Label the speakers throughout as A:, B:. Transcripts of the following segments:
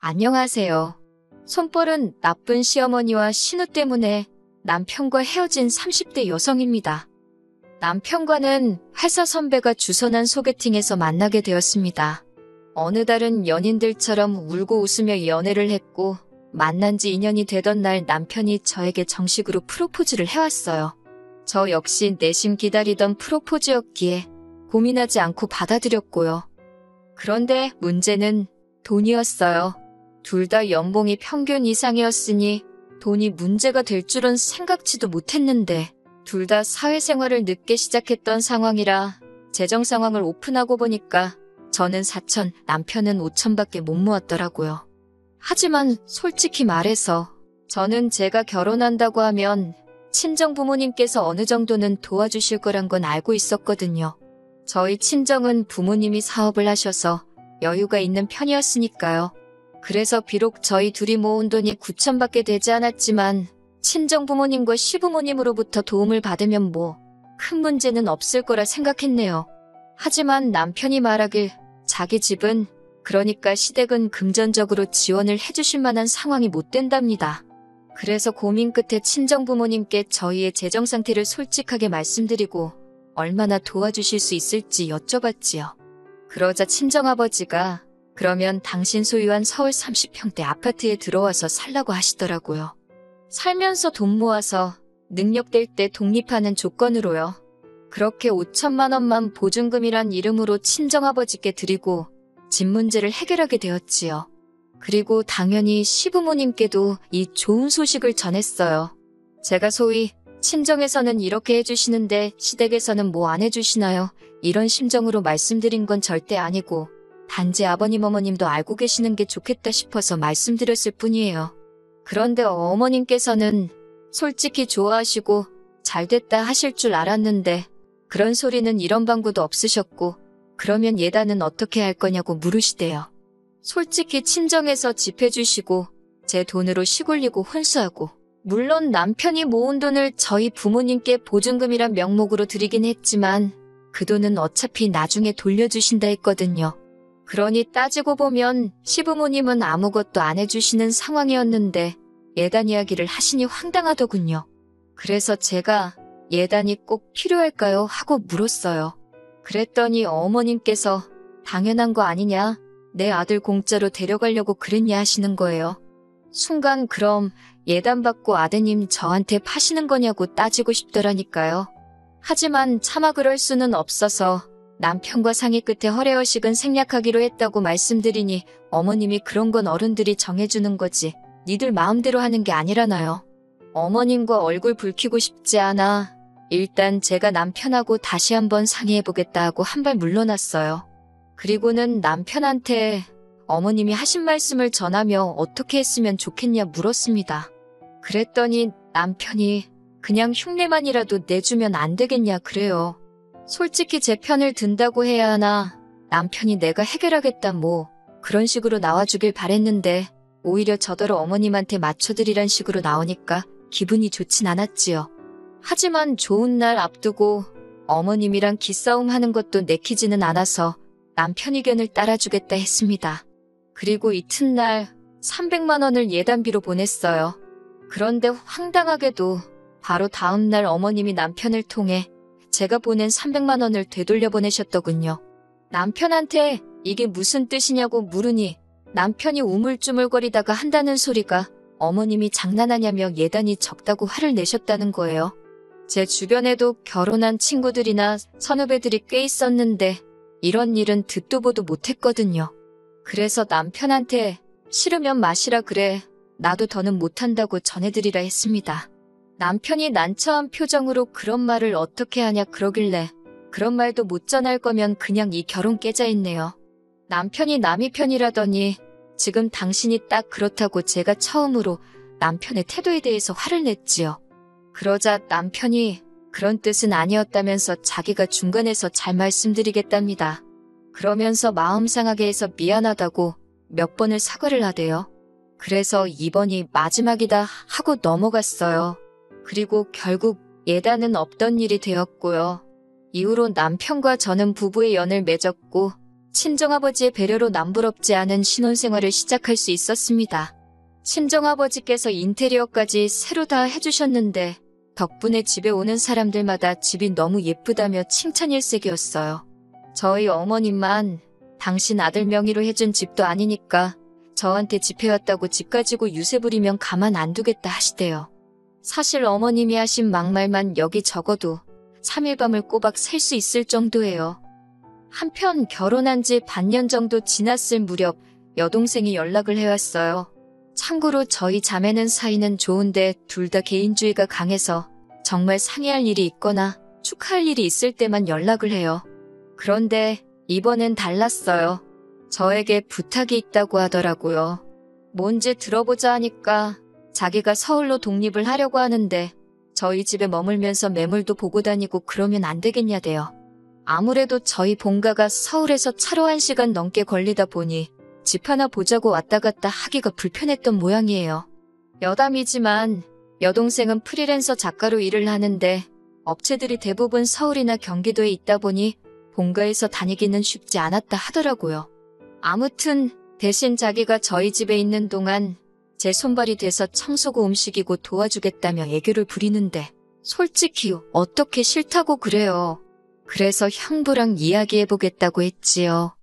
A: 안녕하세요. 손벌은 나쁜 시어머니와 신우 때문에 남편과 헤어진 30대 여성입니다. 남편과는 회사 선배가 주선한 소개팅에서 만나게 되었습니다. 어느 다른 연인들처럼 울고 웃으며 연애를 했고 만난 지 2년이 되던 날 남편이 저에게 정식으로 프로포즈를 해왔어요. 저 역시 내심 기다리던 프로포즈였기에 고민하지 않고 받아들였고요. 그런데 문제는 돈이었어요. 둘 다 연봉이 평균 이상이었으니 돈이 문제가 될 줄은 생각지도 못했는데 둘 다 사회생활을 늦게 시작했던 상황이라 재정 상황을 오픈하고 보니까 저는 4천, 남편은 5천밖에 못 모았더라고요. 하지만 솔직히 말해서 저는 제가 결혼한다고 하면 친정 부모님께서 어느 정도는 도와주실 거란 건 알고 있었거든요. 저희 친정은 부모님이 사업을 하셔서 여유가 있는 편이었으니까요. 그래서 비록 저희 둘이 모은 돈이 9천밖에 되지 않았지만 친정 부모님과 시부모님으로부터 도움을 받으면 뭐 큰 문제는 없을 거라 생각했네요. 하지만 남편이 말하길 자기 집은 그러니까 시댁은 금전적으로 지원을 해주실 만한 상황이 못 된답니다. 그래서 고민 끝에 친정 부모님께 저희의 재정 상태를 솔직하게 말씀드리고 얼마나 도와주실 수 있을지 여쭤봤지요. 그러자 친정아버지가 그러면 당신 소유한 서울 30평대 아파트에 들어와서 살라고 하시더라고요. 살면서 돈 모아서 능력될 때 독립하는 조건으로요. 그렇게 5천만 원만 보증금이란 이름으로 친정아버지께 드리고 집 문제를 해결하게 되었지요. 그리고 당연히 시부모님께도 이 좋은 소식을 전했어요. 제가 소위 친정에서는 이렇게 해주시는데 시댁에서는 뭐 안 해주시나요? 이런 심정으로 말씀드린 건 절대 아니고 단지 아버님 어머님도 알고 계시는 게 좋겠다 싶어서 말씀드렸을 뿐이에요. 그런데 어머님께서는 솔직히 좋아하시고 잘됐다 하실 줄 알았는데 그런 소리는 이런 방구도 없으셨고 그러면 예단은 어떻게 할 거냐고 물으시대요. 솔직히 친정에서 집 해주시고 제 돈으로 시골리고 혼수하고 물론 남편이 모은 돈을 저희 부모님께 보증금이란 명목으로 드리긴 했지만 그 돈은 어차피 나중에 돌려주신다 했거든요. 그러니 따지고 보면 시부모님은 아무것도 안 해주시는 상황이었는데 예단 이야기를 하시니 황당하더군요. 그래서 제가 예단이 꼭 필요할까요? 하고 물었어요. 그랬더니 어머님께서 당연한 거 아니냐? 내 아들 공짜로 데려가려고 그랬냐 하시는 거예요. 순간 그럼 예단 받고 아드님 저한테 파시는 거냐고 따지고 싶더라니까요. 하지만 차마 그럴 수는 없어서 남편과 상의 끝에 허례허식은 생략하기로 했다고 말씀드리니 어머님이 그런 건 어른들이 정해주는 거지 니들 마음대로 하는 게 아니라나요. 어머님과 얼굴 붉히고 싶지 않아 일단 제가 남편하고 다시 한번 상의해보겠다 하고 한 발 물러났어요. 그리고는 남편한테 어머님이 하신 말씀을 전하며 어떻게 했으면 좋겠냐 물었습니다. 그랬더니 남편이 그냥 흉내만이라도 내주면 안 되겠냐 그래요. 솔직히 제 편을 든다고 해야 하나 남편이 내가 해결하겠다 뭐 그런 식으로 나와주길 바랬는데 오히려 저더러 어머님한테 맞춰드리란 식으로 나오니까 기분이 좋진 않았지요. 하지만 좋은 날 앞두고 어머님이랑 기싸움 하는 것도 내키지는 않아서 남편 의견을 따라주겠다 했습니다. 그리고 이튿날 300만 원을 예단비로 보냈어요. 그런데 황당하게도 바로 다음날 어머님이 남편을 통해 제가 보낸 300만 원을 되돌려 보내셨더군요. 남편한테 이게 무슨 뜻이냐고 물으니 남편이 우물쭈물거리다가 한다는 소리가 어머님이 장난하냐며 예단이 적다고 화를 내셨다는 거예요. 제 주변에도 결혼한 친구들이나 선후배들이 꽤 있었는데 이런 일은 듣도 보도 못했거든요. 그래서 남편한테 싫으면 마시라 그래 나도 더는 못한다고 전해드리라 했습니다. 남편이 난처한 표정으로 그런 말을 어떻게 하냐 그러길래 그런 말도 못 전할 거면 그냥 이 결혼 깨자 했네요. 남편이 남이 편이라더니 지금 당신이 딱 그렇다고 제가 처음으로 남편의 태도에 대해서 화를 냈지요. 그러자 남편이 그런 뜻은 아니었다면서 자기가 중간에서 잘 말씀드리겠답니다. 그러면서 마음 상하게 해서 미안하다고 몇 번을 사과를 하대요. 그래서 이번이 마지막이다 하고 넘어갔어요. 그리고 결국 예단은 없던 일이 되었고요. 이후로 남편과 저는 부부의 연을 맺었고 친정아버지의 배려로 남부럽지 않은 신혼생활을 시작할 수 있었습니다. 친정아버지께서 인테리어까지 새로 다 해주셨는데 덕분에 집에 오는 사람들마다 집이 너무 예쁘다며 칭찬일색이었어요. 저희 어머님만 당신 아들 명의로 해준 집도 아니니까 저한테 집 해왔다고 집 가지고 유세 부리면 가만 안 두겠다 하시대요. 사실 어머님이 하신 막말만 여기 적어도 3일 밤을 꼬박 셀 수 있을 정도예요. 한편 결혼한 지 반년 정도 지났을 무렵 여동생이 연락을 해왔어요. 참고로 저희 자매는 사이는 좋은데 둘 다 개인주의가 강해서 정말 상의할 일이 있거나 축하할 일이 있을 때만 연락을 해요. 그런데 이번엔 달랐어요. 저에게 부탁이 있다고 하더라고요. 뭔지 들어보자 하니까 자기가 서울로 독립을 하려고 하는데 저희 집에 머물면서 매물도 보고 다니고 그러면 안 되겠냐대요. 아무래도 저희 본가가 서울에서 차로 1시간 넘게 걸리다 보니 집 하나 보자고 왔다 갔다 하기가 불편했던 모양이에요. 여담이지만 여동생은 프리랜서 작가로 일을 하는데 업체들이 대부분 서울이나 경기도에 있다 보니 본가에서 다니기는 쉽지 않았다 하더라고요. 아무튼 대신 자기가 저희 집에 있는 동안 제 손발이 돼서 청소고 음식이고 도와주겠다며 애교를 부리는데 솔직히 어떻게 싫다고 그래요. 그래서 형부랑 이야기해보겠다고 했지요.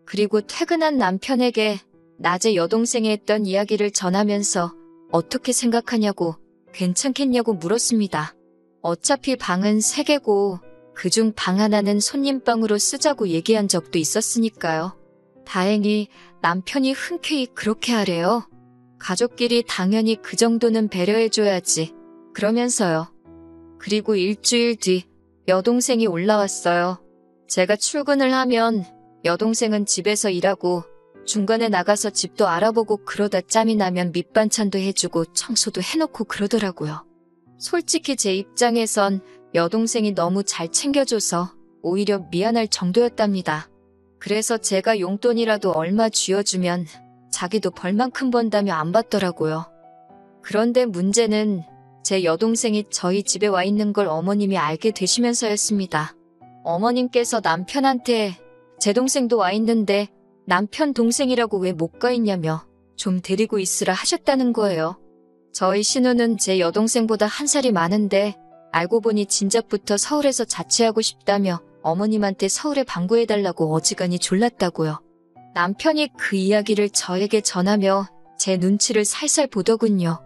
A: 그리고 퇴근한 남편에게 낮에 여동생이 했던 이야기를 전하면서 어떻게 생각하냐고 괜찮겠냐고 물었습니다. 어차피 방은 3개고 그중 방 하나는 손님방으로 쓰자고 얘기한 적도 있었으니까요. 다행히 남편이 흔쾌히 그렇게 하래요. 가족끼리 당연히 그 정도는 배려해줘야지. 그러면서요. 그리고 일주일 뒤 여동생이 올라왔어요. 제가 출근을 하면 여동생은 집에서 일하고 중간에 나가서 집도 알아보고 그러다 짬이 나면 밑반찬도 해주고 청소도 해놓고 그러더라고요. 솔직히 제 입장에선 여동생이 너무 잘 챙겨줘서 오히려 미안할 정도였답니다. 그래서 제가 용돈이라도 얼마 쥐어주면 자기도 벌만큼 번다며 안 받더라고요. 그런데 문제는 제 여동생이 저희 집에 와 있는 걸 어머님이 알게 되시면서였습니다. 어머님께서 남편한테 제 동생도 와 있는데 남편 동생이라고 왜 못 가 있냐며 좀 데리고 있으라 하셨다는 거예요. 저희 신우는 제 여동생보다 1살이 많은데 알고 보니 진작부터 서울에서 자취하고 싶다며 어머님한테 서울에 방구해달라고 어지간히 졸랐다고요. 남편이 그 이야기를 저에게 전하며 제 눈치를 살살 보더군요.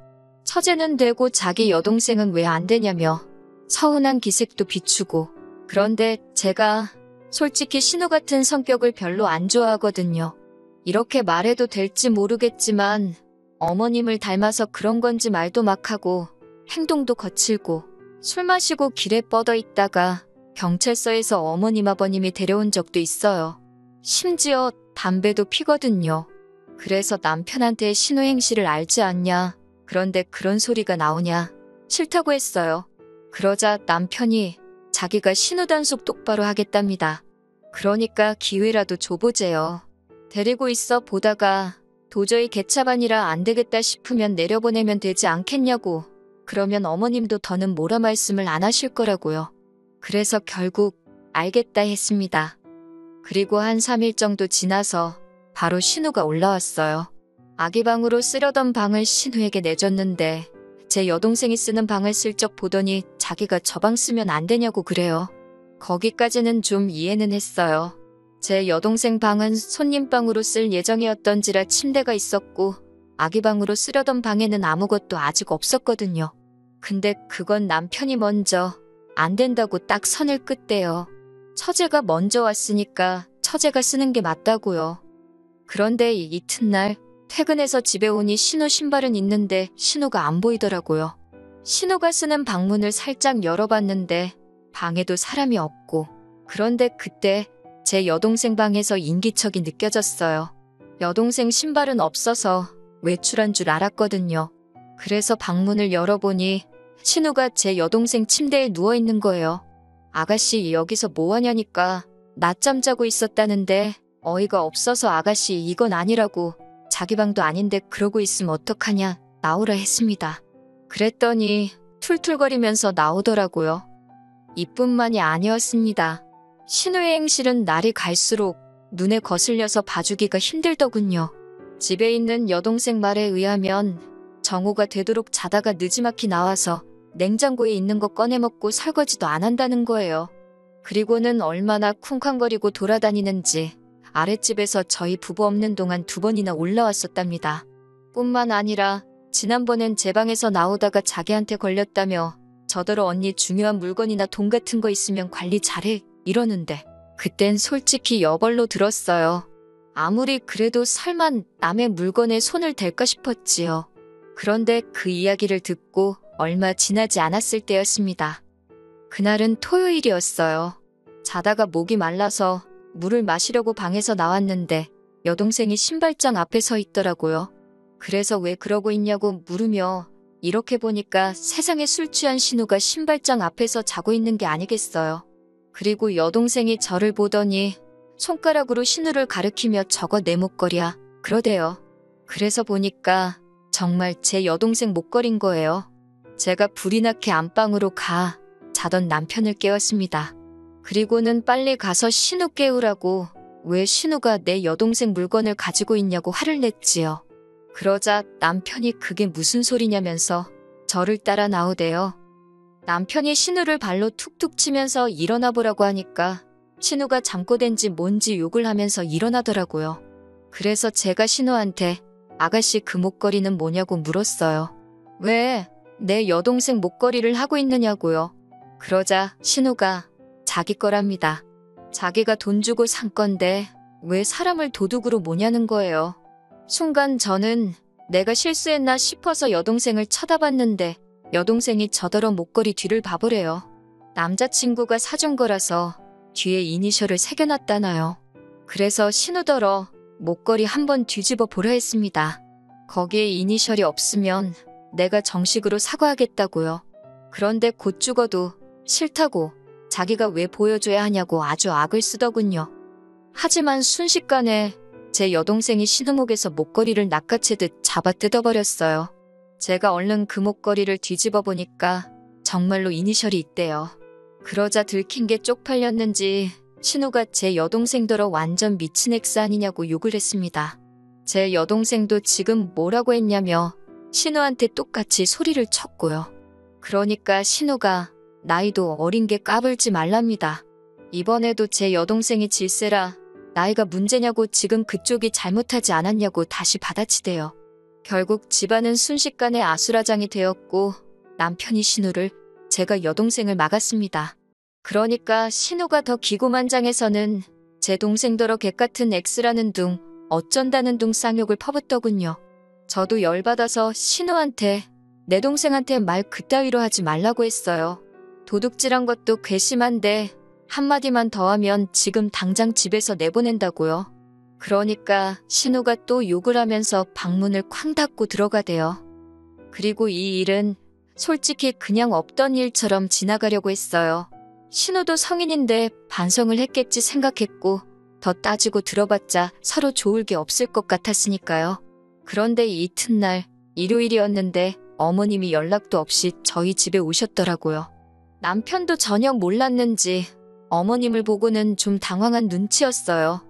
A: 처제는 되고 자기 여동생은 왜 안 되냐며 서운한 기색도 비추고. 그런데 제가 솔직히 신우 같은 성격을 별로 안 좋아하거든요. 이렇게 말해도 될지 모르겠지만 어머님을 닮아서 그런 건지 말도 막 하고 행동도 거칠고 술 마시고 길에 뻗어 있다가 경찰서에서 어머님 아버님이 데려온 적도 있어요. 심지어 담배도 피거든요. 그래서 남편한테 신우 행실을 알지 않냐. 그런데 그런 소리가 나오냐. 싫다고 했어요. 그러자 남편이 자기가 신우 단속 똑바로 하겠답니다. 그러니까 기회라도 줘보재요. 데리고 있어 보다가 도저히 개차반이라 안 되겠다 싶으면 내려보내면 되지 않겠냐고. 그러면 어머님도 더는 뭐라 말씀을 안 하실 거라고요. 그래서 결국 알겠다 했습니다. 그리고 한 3일 정도 지나서 바로 신우가 올라왔어요. 아기 방으로 쓰려던 방을 신우에게 내줬는데 제 여동생이 쓰는 방을 슬쩍 보더니 자기가 저 방 쓰면 안 되냐고 그래요. 거기까지는 좀 이해는 했어요. 제 여동생 방은 손님방으로 쓸 예정이었던지라 침대가 있었고 아기 방으로 쓰려던 방에는 아무것도 아직 없었거든요. 근데 그건 남편이 먼저 안 된다고 딱 선을 긋대요. 처제가 먼저 왔으니까 처제가 쓰는 게 맞다고요. 그런데 이튿날 퇴근해서 집에 오니 신우 신발은 있는데 신우가 안 보이더라고요. 신우가 쓰는 방문을 살짝 열어봤는데 방에도 사람이 없고. 그런데 그때 제 여동생 방에서 인기척이 느껴졌어요. 여동생 신발은 없어서 외출한 줄 알았거든요. 그래서 방문을 열어보니 신우가 제 여동생 침대에 누워있는 거예요. 아가씨 여기서 뭐하냐니까 낮잠 자고 있었다는데 어이가 없어서 아가씨 이건 아니라고 자기 방도 아닌데 그러고 있으면 어떡하냐 나오라 했습니다. 그랬더니 툴툴거리면서 나오더라고요. 이뿐만이 아니었습니다. 신우의 행실은 날이 갈수록 눈에 거슬려서 봐주기가 힘들더군요. 집에 있는 여동생 말에 의하면 정오가 되도록 자다가 느지막이 나와서 냉장고에 있는 거 꺼내 먹고 설거지도 안 한다는 거예요. 그리고는 얼마나 쿵쾅거리고 돌아다니는지 아랫집에서 저희 부부 없는 동안 2번이나 올라왔었답니다. 뿐만 아니라 지난번엔 제 방에서 나오다가 자기한테 걸렸다며 저더러 언니 중요한 물건이나 돈 같은 거 있으면 관리 잘해 이러는데 그땐 솔직히 여벌로 들었어요. 아무리 그래도 설마 남의 물건에 손을 댈까 싶었지요. 그런데 그 이야기를 듣고 얼마 지나지 않았을 때였습니다. 그날은 토요일이었어요. 자다가 목이 말라서 물을 마시려고 방에서 나왔는데 여동생이 신발장 앞에 서 있더라고요. 그래서 왜 그러고 있냐고 물으며 이렇게 보니까 세상에 술 취한 신우가 신발장 앞에서 자고 있는 게 아니겠어요. 그리고 여동생이 저를 보더니 손가락으로 신우를 가리키며 저거 내 목걸이야 그러대요. 그래서 보니까 정말 제 여동생 목걸이인 거예요. 제가 불이 나게 안방으로 가 자던 남편을 깨웠습니다. 그리고는 빨리 가서 신우 깨우라고 왜 신우가 내 여동생 물건을 가지고 있냐고 화를 냈지요. 그러자 남편이 그게 무슨 소리냐면서 저를 따라 나오대요. 남편이 신우를 발로 툭툭 치면서 일어나 보라고 하니까 신우가 잠꼬댄지 뭔지 욕을 하면서 일어나더라고요. 그래서 제가 신우한테 아가씨 그 목걸이는 뭐냐고 물었어요. 왜 내 여동생 목걸이를 하고 있느냐고요. 그러자 신우가 자기 거랍니다. 자기가 돈 주고 산 건데 왜 사람을 도둑으로 모냐는 거예요. 순간 저는 내가 실수했나 싶어서 여동생을 쳐다봤는데 여동생이 저더러 목걸이 뒤를 봐보래요. 남자친구가 사준 거라서 뒤에 이니셜을 새겨놨다나요. 그래서 신우더러 목걸이 한번 뒤집어 보려 했습니다. 거기에 이니셜이 없으면 내가 정식으로 사과하겠다고요. 그런데 곧 죽어도 싫다고 자기가 왜 보여줘야 하냐고 아주 악을 쓰더군요. 하지만 순식간에 제 여동생이 신우목에서 목걸이를 낚아채듯 잡아 뜯어버렸어요. 제가 얼른 그 목걸이를 뒤집어 보니까 정말로 이니셜이 있대요. 그러자 들킨 게 쪽팔렸는지 신우가 제 여동생더러 완전 미친 엑스 아니냐고 욕을 했습니다. 제 여동생도 지금 뭐라고 했냐며 신우한테 똑같이 소리를 쳤고요. 그러니까 신우가 나이도 어린 게 까불지 말랍니다. 이번에도 제 여동생이 질세라 나이가 문제냐고 지금 그쪽이 잘못하지 않았냐고 다시 받아치대요. 결국 집안은 순식간에 아수라장이 되었고 남편이 신우를 제가 여동생을 막았습니다. 그러니까 신우가 더 기고만장해서는 제 동생더러 개같은 엑스라는 둥 어쩐다는 둥 쌍욕을 퍼붓더군요. 저도 열받아서 신우한테 내 동생한테 말 그따위로 하지 말라고 했어요. 도둑질한 것도 괘씸한데 한마디만 더 하면 지금 당장 집에서 내보낸다고요. 그러니까 신우가 또 욕을 하면서 방문을 쾅 닫고 들어가대요. 그리고 이 일은 솔직히 그냥 없던 일처럼 지나가려고 했어요. 신우도 성인인데 반성을 했겠지 생각했고 더 따지고 들어봤자 서로 좋을 게 없을 것 같았으니까요. 그런데 이튿날 일요일이었는데 어머님이 연락도 없이 저희 집에 오셨더라고요. 남편도 전혀 몰랐는지 어머님을 보고는 좀 당황한 눈치였어요.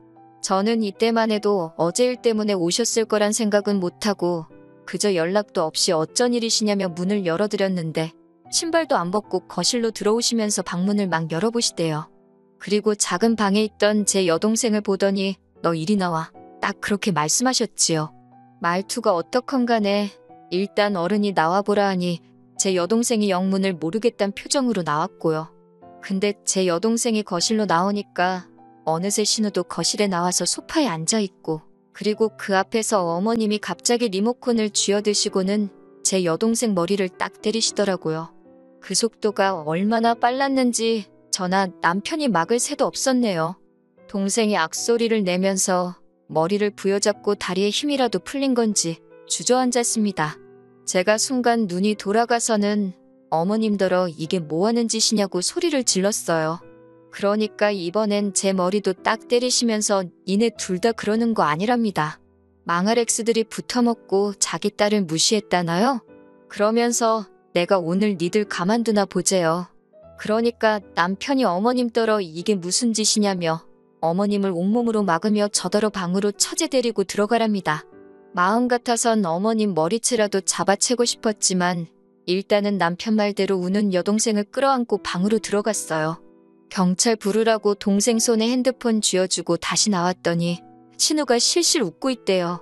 A: 저는 이때만 해도 어제 일 때문에 오셨을 거란 생각은 못하고 그저 연락도 없이 어쩐 일이시냐며 문을 열어드렸는데 신발도 안 벗고 거실로 들어오시면서 방문을 막 열어보시대요. 그리고 작은 방에 있던 제 여동생을 보더니 너 이리 나와 딱 그렇게 말씀하셨지요. 말투가 어떻건 간에 일단 어른이 나와보라 하니 제 여동생이 영문을 모르겠단 표정으로 나왔고요. 근데 제 여동생이 거실로 나오니까 어느새 신우도 거실에 나와서 소파에 앉아있고 그리고 그 앞에서 어머님이 갑자기 리모컨을 쥐어드시고는 제 여동생 머리를 딱 때리시더라고요. 그 속도가 얼마나 빨랐는지 저나 남편이 막을 새도 없었네요. 동생이 악소리를 내면서 머리를 부여잡고 다리에 힘이라도 풀린 건지 주저앉았습니다. 제가 순간 눈이 돌아가서는 어머님더러 이게 뭐하는 짓이냐고 소리를 질렀어요. 그러니까 이번엔 제 머리도 딱 때리시면서 니네 둘 다 그러는 거 아니랍니다. 망할 엑스들이 붙어먹고 자기 딸을 무시했다나요? 그러면서 내가 오늘 니들 가만두나 보재요. 그러니까 남편이 어머님더러 이게 무슨 짓이냐며 어머님을 온몸으로 막으며 저더러 방으로 처제 데리고 들어가랍니다. 마음 같아선 어머님 머리채라도 잡아채고 싶었지만 일단은 남편 말대로 우는 여동생을 끌어안고 방으로 들어갔어요. 경찰 부르라고 동생 손에 핸드폰 쥐어주고 다시 나왔더니 신우가 실실 웃고 있대요.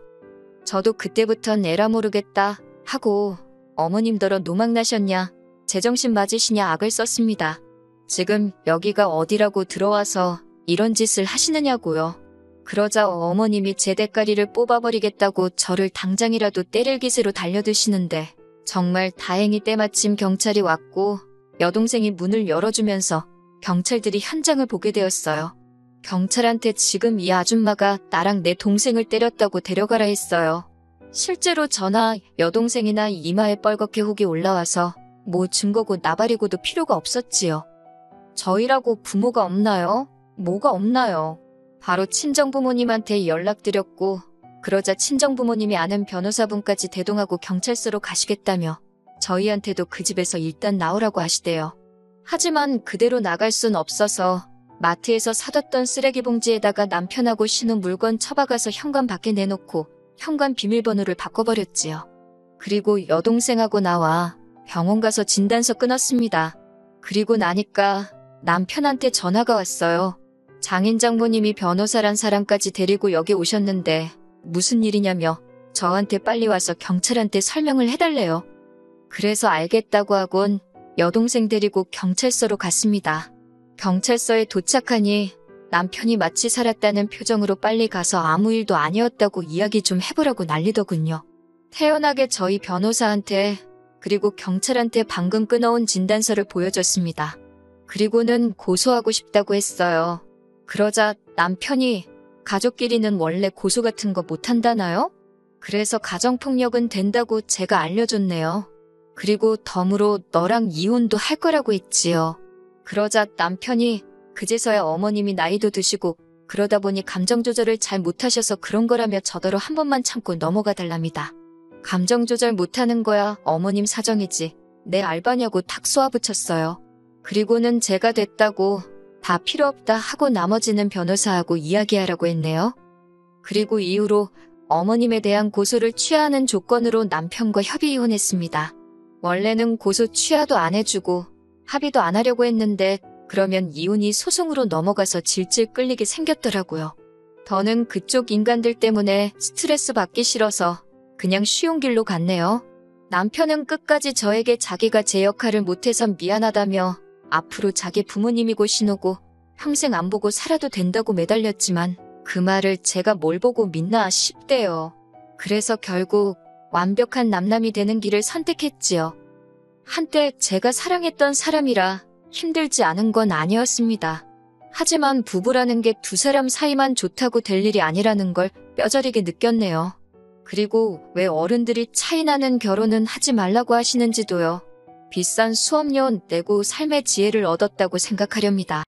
A: 저도 그때부턴 에라 모르겠다 하고 어머님더러 노망나셨냐, 제정신 맞으시냐 악을 썼습니다. 지금 여기가 어디라고 들어와서 이런 짓을 하시느냐고요. 그러자 어머님이 제 대가리를 뽑아버리겠다고 저를 당장이라도 때릴 기세로 달려드시는데 정말 다행히 때마침 경찰이 왔고 여동생이 문을 열어주면서 경찰들이 현장을 보게 되었어요. 경찰한테 지금 이 아줌마가 나랑 내 동생을 때렸다고 데려가라 했어요. 실제로 저나 여동생이나 이마에 뻘겋게 혹이 올라와서 뭐 증거고 나발이고도 필요가 없었지요. 저희라고 부모가 없나요? 뭐가 없나요? 바로 친정부모님한테 연락드렸고 그러자 친정부모님이 아는 변호사분까지 대동하고 경찰서로 가시겠다며 저희한테도 그 집에서 일단 나오라고 하시대요. 하지만 그대로 나갈 순 없어서 마트에서 사뒀던 쓰레기 봉지에다가 남편하고 신우 물건 처박아서 현관 밖에 내놓고 현관 비밀번호를 바꿔버렸지요. 그리고 여동생하고 나와 병원 가서 진단서 끊었습니다. 그리고 나니까 남편한테 전화가 왔어요. 장인 장모님이 변호사란 사람까지 데리고 여기 오셨는데 무슨 일이냐며 저한테 빨리 와서 경찰한테 설명을 해달래요. 그래서 알겠다고 하곤 여동생 데리고 경찰서로 갔습니다. 경찰서에 도착하니 남편이 마치 살았다는 표정으로 빨리 가서 아무 일도 아니었다고 이야기 좀 해보라고 난리더군요. 태연하게 저희 변호사한테 그리고 경찰한테 방금 끊어온 진단서를 보여줬습니다. 그리고는 고소하고 싶다고 했어요. 그러자 남편이 가족끼리는 원래 고소 같은 거 못한다나요? 그래서 가정폭력은 된다고 제가 알려줬네요. 그리고 덤으로 너랑 이혼도 할 거라고 했지요. 그러자 남편이 그제서야 어머님이 나이도 드시고 그러다 보니 감정 조절을 잘 못하셔서 그런 거라며 저더러 한 번만 참고 넘어가 달랍니다. 감정 조절 못하는 거야 어머님 사정이지. 내 알바냐고 탁 쏘아붙였어요. 그리고는 제가 됐다고 다 필요 없다 하고 나머지는 변호사하고 이야기하라고 했네요. 그리고 이후로 어머님에 대한 고소를 취하하는 조건으로 남편과 협의 이혼했습니다. 원래는 고소 취하도 안 해주고 합의도 안 하려고 했는데 그러면 이혼이 소송으로 넘어가서 질질 끌리게 생겼더라고요. 더는 그쪽 인간들 때문에 스트레스 받기 싫어서 그냥 쉬운 길로 갔네요. 남편은 끝까지 저에게 자기가 제 역할을 못해서 미안하다며 앞으로 자기 부모님이고 신우고 평생 안 보고 살아도 된다고 매달렸지만 그 말을 제가 뭘 보고 믿나 싶대요. 그래서 결국 완벽한 남남이 되는 길을 선택했지요. 한때 제가 사랑했던 사람이라 힘들지 않은 건 아니었습니다. 하지만 부부라는 게 두 사람 사이만 좋다고 될 일이 아니라는 걸 뼈저리게 느꼈네요. 그리고 왜 어른들이 차이나는 결혼은 하지 말라고 하시는지도요. 비싼 수업료 내고 삶의 지혜를 얻었다고 생각하렵니다.